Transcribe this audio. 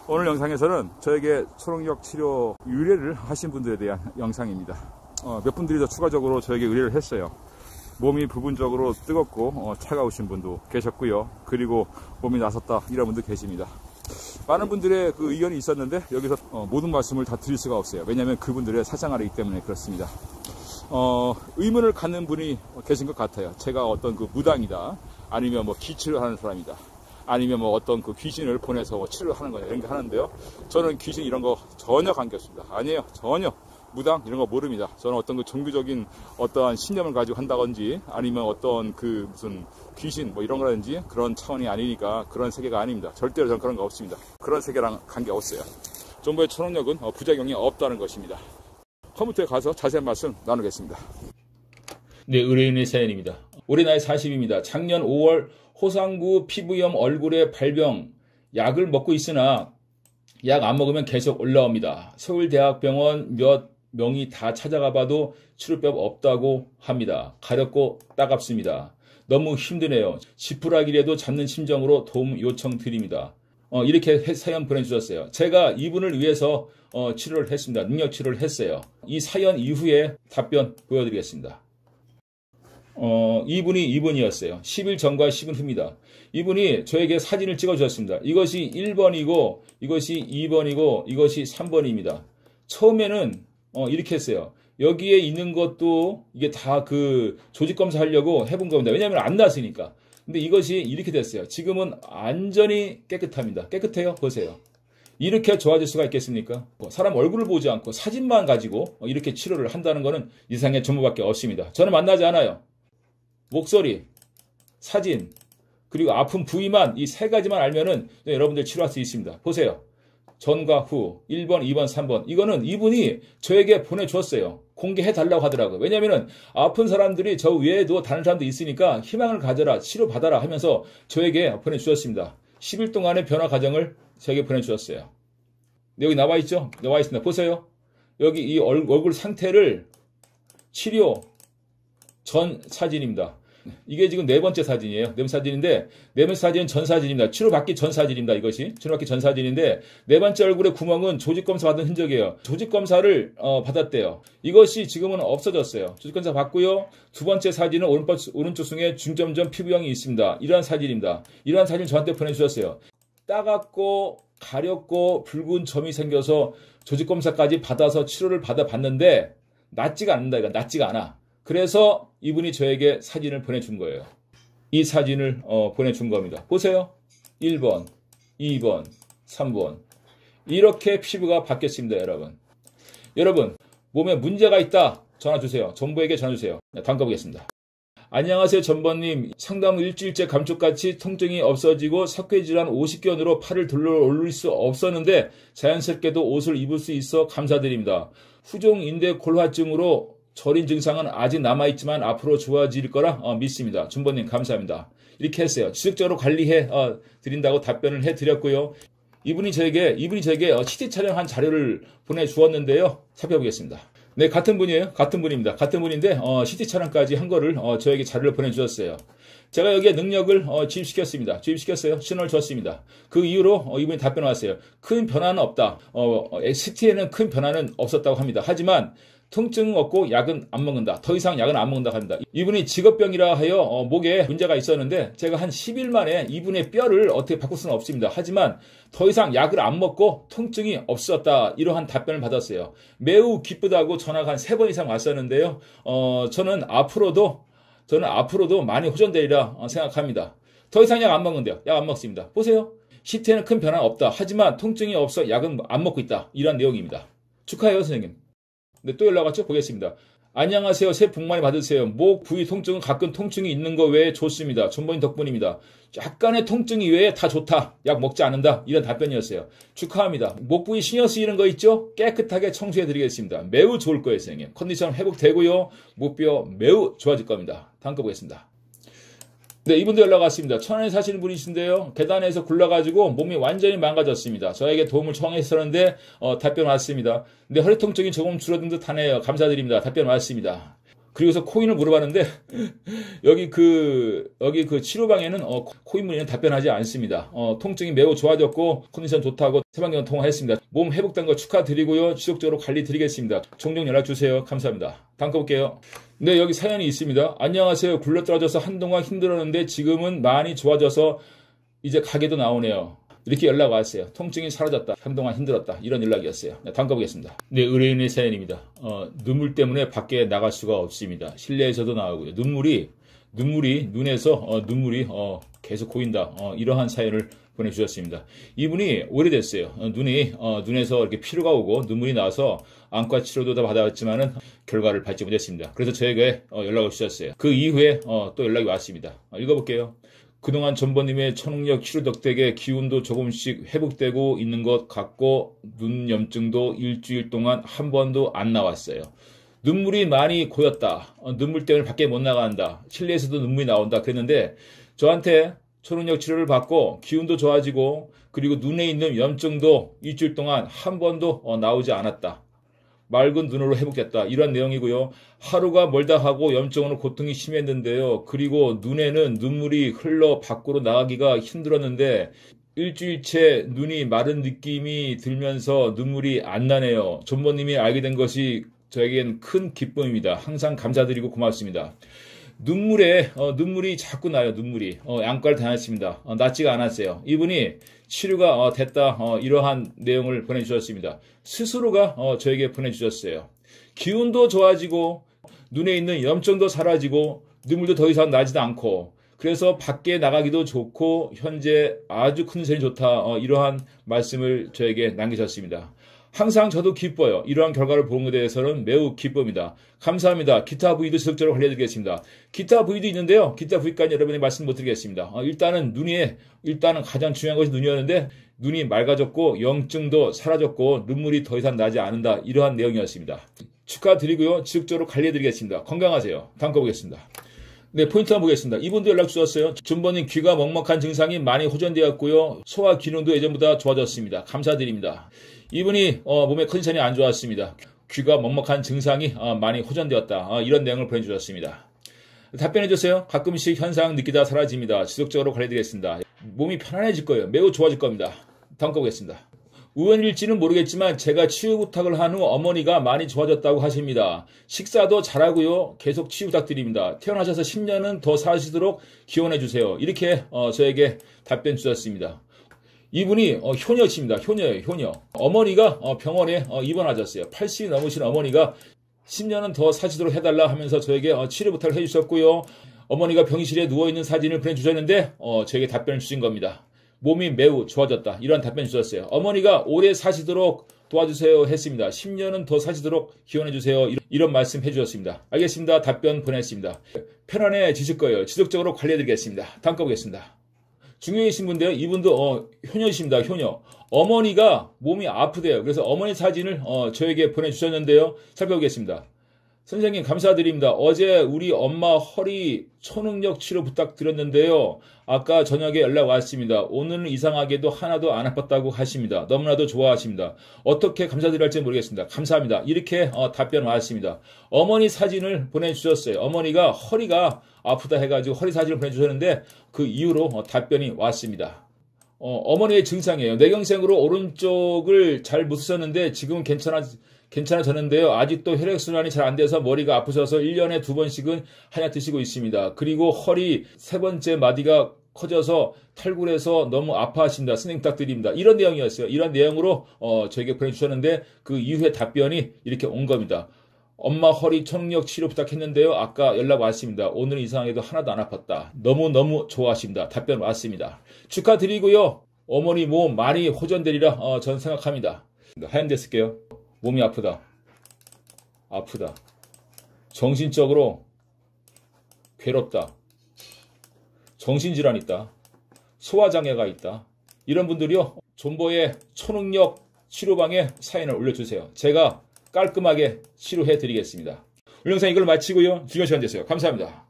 오늘 영상에서는 저에게 초능력 치료 의뢰를 하신 분들에 대한 영상입니다. 몇 분들이 더 추가적으로 저에게 의뢰를 했어요. 몸이 부분적으로 뜨겁고 차가우신 분도 계셨고요. 그리고 몸이 나섰다 이런 분도 계십니다. 많은 분들의 그 의견이 있었는데 여기서 모든 말씀을 다 드릴 수가 없어요. 왜냐하면 그분들의 사생활이기 때문에 그렇습니다. 의문을 갖는 분이 계신 것 같아요. 제가 어떤 그 무당이다, 아니면 뭐 기치를 하는 사람이다, 아니면 뭐 어떤 그 귀신을 보내서 치료를 하는 거냐 이런 게 하는데요. 저는 귀신 이런 거 전혀 관계없습니다. 아니에요. 전혀. 무당 이런 거 모릅니다. 저는 어떤 그 종교적인 어떠한 신념을 가지고 한다든지 아니면 어떤 그 무슨 귀신 뭐 이런 거라든지 그런 차원이 아니니까 그런 세계가 아닙니다. 절대로 저는 그런 거 없습니다. 그런 세계랑 관계 없어요. 정보의 초능력은 부작용이 없다는 것입니다. 컴퓨터에 가서 자세한 말씀 나누겠습니다. 네, 의뢰인의 사연입니다. 올해 나이 40입니다. 작년 5월 호상구 피부염 얼굴에 발병 약을 먹고 있으나 약 안 먹으면 계속 올라옵니다. 서울대학병원 몇 명이 다 찾아가 봐도 치료법 없다고 합니다. 가렵고 따갑습니다. 너무 힘드네요. 지푸라기라도 잡는 심정으로 도움 요청드립니다. 이렇게 사연 보내주셨어요. 제가 이분을 위해서 치료를 했습니다. 능력 치료를 했어요. 이 사연 이후에 답변 보여드리겠습니다. 이분이 2번이었어요. 10일 전과 10일 후입니다. 이분이 저에게 사진을 찍어주셨습니다. 이것이 1번이고, 이것이 2번이고, 이것이 3번입니다. 처음에는 이렇게 했어요. 여기에 있는 것도 이게 다 그 조직검사 하려고 해본 겁니다. 왜냐하면 안 났으니까. 근데 이것이 이렇게 됐어요. 지금은 완전히 깨끗합니다. 깨끗해요? 보세요. 이렇게 좋아질 수가 있겠습니까? 사람 얼굴을 보지 않고 사진만 가지고 이렇게 치료를 한다는 것은 이상의 전부밖에 없습니다. 저는 만나지 않아요. 목소리, 사진, 그리고 아픈 부위만 이 세 가지만 알면은 여러분들 치료할 수 있습니다. 보세요. 전과 후, 1번, 2번, 3번. 이거는 이분이 저에게 보내주었어요. 공개해달라고 하더라고요. 왜냐면은 아픈 사람들이 저 외에도 다른 사람도 있으니까 희망을 가져라, 치료받아라 하면서 저에게 보내주셨습니다. 10일 동안의 변화 과정을 저에게 보내주셨어요. 여기 나와 있죠? 나와 있습니다. 보세요. 여기 이 얼굴 상태를 치료 전 사진입니다. 이게 지금 네 번째 사진이에요. 네 번째 사진인데, 네 번째 사진은 전 사진입니다. 치료받기 전 사진입니다. 이것이. 치료받기 전 사진인데, 네 번째 얼굴의 구멍은 조직검사 받은 흔적이에요. 조직검사를 받았대요. 이것이 지금은 없어졌어요. 조직검사 받고요. 두 번째 사진은 오른쪽 승에 중점점 피부형이 있습니다. 이러한 사진입니다. 이러한 사진을 저한테 보내주셨어요. 따갑고, 가렵고, 붉은 점이 생겨서 조직검사까지 받아서 치료를 받아봤는데, 낫지가 않는다. 이거 낫지가 않아. 그래서 이분이 저에게 사진을 보내준 거예요. 이 사진을 보내준 겁니다. 보세요. 1번, 2번, 3번. 이렇게 피부가 바뀌었습니다, 여러분. 여러분, 몸에 문제가 있다. 전화 주세요. 전부에게 전화 주세요. 다음 가보겠습니다. 안녕하세요, 전번님. 상담 일주일째 감쪽같이 통증이 없어지고 석회질환 50견으로 팔을 들러 올릴 수 없었는데 자연스럽게도 옷을 입을 수 있어 감사드립니다. 후종인대 골화증으로 저린 증상은 아직 남아있지만 앞으로 좋아질 거라 믿습니다. 준번님 감사합니다. 이렇게 했어요. 지속적으로 관리해 드린다고 답변을 해드렸고요. 이분이 저에게 CT 촬영한 자료를 보내주었는데요. 살펴보겠습니다. 네, 같은 분이에요. 같은 분입니다. 같은 분인데 CT 촬영까지 한 거를 저에게 자료를 보내주셨어요. 제가 여기에 능력을 주입시켰습니다. 주입시켰어요. 신호를 줬습니다. 그 이후로 이분이 답변 왔어요. 큰 변화는 없다. CT에는 큰 변화는 없었다고 합니다. 하지만 통증은 없고 약은 안 먹는다. 더 이상 약은 안 먹는다 합니다. 이분이 직업병이라 하여 목에 문제가 있었는데 제가 한 10일 만에 이분의 뼈를 어떻게 바꿀 수는 없습니다. 하지만 더 이상 약을 안 먹고 통증이 없었다. 이러한 답변을 받았어요. 매우 기쁘다고 전화가 한 3번 이상 왔었는데요. 저는 앞으로도 많이 호전되리라 생각합니다. 더 이상 약 안 먹는데요. 약 안 먹습니다. 보세요. CT에는 큰 변화는 없다. 하지만 통증이 없어 약은 안 먹고 있다. 이런 내용입니다. 축하해요, 선생님. 네, 또 연락 왔죠? 보겠습니다. 안녕하세요. 새해 복 많이 받으세요. 목 부위 통증은 가끔 통증이 있는 거 외에 좋습니다. 전번님 덕분입니다. 약간의 통증이 외에 다 좋다. 약 먹지 않는다. 이런 답변이었어요. 축하합니다. 목 부위 신경 쓰이는 거 있죠? 깨끗하게 청소해 드리겠습니다. 매우 좋을 거예요, 선생님. 컨디션 회복되고요. 목뼈 매우 좋아질 겁니다. 다음 거 보겠습니다. 네, 이분도 연락 왔습니다. 천안에 사시는 분이신데요. 계단에서 굴러가지고 몸이 완전히 망가졌습니다. 저에게 도움을 청했었는데 답변 왔습니다. 근데 허리 통증이 조금 줄어든 듯 하네요. 감사드립니다. 답변 왔습니다. 그리고서 코인을 물어봤는데 여기 그 치료방에는 코인 문의는 답변하지 않습니다. 통증이 매우 좋아졌고 컨디션 좋다고 세방경 통화했습니다. 몸 회복된 거 축하드리고요. 지속적으로 관리 드리겠습니다. 종종 연락 주세요. 감사합니다. 다음 거 볼게요. 네, 여기 사연이 있습니다. 안녕하세요. 굴러떨어져서 한동안 힘들었는데 지금은 많이 좋아져서 이제 가게도 나오네요. 이렇게 연락 왔어요. 통증이 사라졌다. 한동안 힘들었다. 이런 연락이었어요. 네, 다음 거 보겠습니다. 네, 의뢰인의 사연입니다. 눈물 때문에 밖에 나갈 수가 없습니다. 실내에서도 나오고요. 눈물이 눈에서 눈물이 계속 고인다. 이러한 사연을 보내주셨습니다. 이분이 오래됐어요. 눈에서 이렇게 피로가 오고 눈물이 나서 안과 치료도 다 받아왔지만은 결과를 받지 못했습니다. 그래서 저에게 연락을 주셨어요. 그 이후에 또 연락이 왔습니다. 읽어볼게요. 그동안 전버님의 초능력 치료 덕택에 기운도 조금씩 회복되고 있는 것 같고 눈 염증도 일주일 동안 한 번도 안 나왔어요. 눈물이 많이 고였다. 눈물 때문에 밖에 못 나간다. 실내에서도 눈물이 나온다. 그랬는데 저한테 초능력 치료를 받고 기운도 좋아지고 그리고 눈에 있는 염증도 일주일 동안 한 번도 나오지 않았다. 맑은 눈으로 회복됐다. 이런 내용이고요. 하루가 멀다 하고 염증으로 고통이 심했는데요. 그리고 눈에는 눈물이 흘러 밖으로 나가기가 힘들었는데 일주일째 눈이 마른 느낌이 들면서 눈물이 안 나네요. 전버님이 알게 된 것이 저에겐 큰 기쁨입니다. 항상 감사드리고 고맙습니다. 눈물이 자꾸 나요. 눈물이. 양과를 다녔습니다. 낫지가 않았어요. 이분이 치료가 됐다. 이러한 내용을 보내주셨습니다. 스스로가 저에게 보내주셨어요. 기운도 좋아지고 눈에 있는 염증도 사라지고 눈물도 더 이상 나지도 않고 그래서 밖에 나가기도 좋고 현재 아주 컨디션이 좋다. 이러한 말씀을 저에게 남기셨습니다. 항상 저도 기뻐요. 이러한 결과를 본 것에 대해서는 매우 기쁩니다. 감사합니다. 기타 부위도 지속적으로 관리해드리겠습니다. 기타 부위도 있는데요. 기타 부위까지 여러분이 말씀 못 드리겠습니다. 일단은 가장 중요한 것이 눈이었는데 눈이 맑아졌고 염증도 사라졌고 눈물이 더 이상 나지 않는다. 이러한 내용이었습니다. 축하드리고요. 지속적으로 관리해드리겠습니다. 건강하세요. 다음 거 보겠습니다. 네, 포인트 한번 보겠습니다. 이분도 연락 주셨어요. 준버님 귀가 먹먹한 증상이 많이 호전되었고요. 소화 기능도 예전보다 좋아졌습니다. 감사드립니다. 이분이 몸의 컨디션이 안 좋았습니다. 귀가 먹먹한 증상이 많이 호전되었다. 이런 내용을 보내주셨습니다. 답변해 주세요. 가끔씩 현상 느끼다 사라집니다. 지속적으로 관리드리겠습니다. 몸이 편안해질 거예요. 매우 좋아질 겁니다. 다음 거 보겠습니다. 우연일지는 모르겠지만 제가 치유 부탁을 한 후 어머니가 많이 좋아졌다고 하십니다. 식사도 잘하고요. 계속 치유 부탁드립니다. 태어나셔서 10년은 더 사시도록 기원해 주세요. 이렇게 저에게 답변 주셨습니다. 이분이 효녀십니다. 효녀예요. 효녀. 어머니가 병원에 입원하셨어요. 80이 넘으신 어머니가 10년은 더 사시도록 해달라 하면서 저에게 치료 부탁을 해주셨고요. 어머니가 병실에 누워있는 사진을 보내주셨는데 저에게 답변을 주신 겁니다. 몸이 매우 좋아졌다. 이런 답변 주셨어요. 어머니가 오래 사시도록 도와주세요 했습니다. 10년은 더 사시도록 기원해주세요. 이런 말씀 해주셨습니다. 알겠습니다. 답변 보냈습니다. 편안해지실 거예요. 지속적으로 관리해드리겠습니다. 다음 거 보겠습니다. 중요하신 분인데요. 이분도 효녀이십니다. 효녀. 어머니가 몸이 아프대요. 그래서 어머니 사진을 저에게 보내주셨는데요. 살펴보겠습니다. 선생님 감사드립니다. 어제 우리 엄마 허리 초능력 치료 부탁드렸는데요. 아까 저녁에 연락 왔습니다. 오늘은 이상하게도 하나도 안 아팠다고 하십니다. 너무나도 좋아하십니다. 어떻게 감사드려야 할지 모르겠습니다. 감사합니다. 이렇게 답변 왔습니다. 어머니 사진을 보내주셨어요. 어머니가 허리가 아프다 해가지고 허리 사진을 보내주셨는데 그 이후로 답변이 왔습니다. 어머니의 증상이에요. 뇌경색으로 오른쪽을 잘 못 쓰셨는데 지금은 괜찮아졌는데요. 아직도 혈액순환이 잘 안 돼서 머리가 아프셔서 1년에 2번씩은 한약 드시고 있습니다. 그리고 허리 3번째 마디가 커져서 탈구해서 너무 아파하신다. 선생님 부탁드립니다. 이런 내용이었어요. 이런 내용으로 저에게 보내주셨는데 그 이후에 답변이 이렇게 온 겁니다. 엄마 허리 초능력 치료 부탁했는데요. 아까 연락 왔습니다. 오늘은 이상하게도 하나도 안 아팠다. 너무너무 좋아하십니다. 답변 왔습니다. 축하드리고요. 어머니 몸 많이 호전되리라 전 생각합니다. 하얀데 쓸게요. 몸이 아프다. 정신적으로 괴롭다. 정신질환 있다. 소화장애가 있다. 이런 분들이요. 존버의 초능력 치료방에 사연을 올려주세요. 제가 깔끔하게 치료해 드리겠습니다. 오늘 영상 이걸 마치고요. 중요한 시간 됐어요. 감사합니다.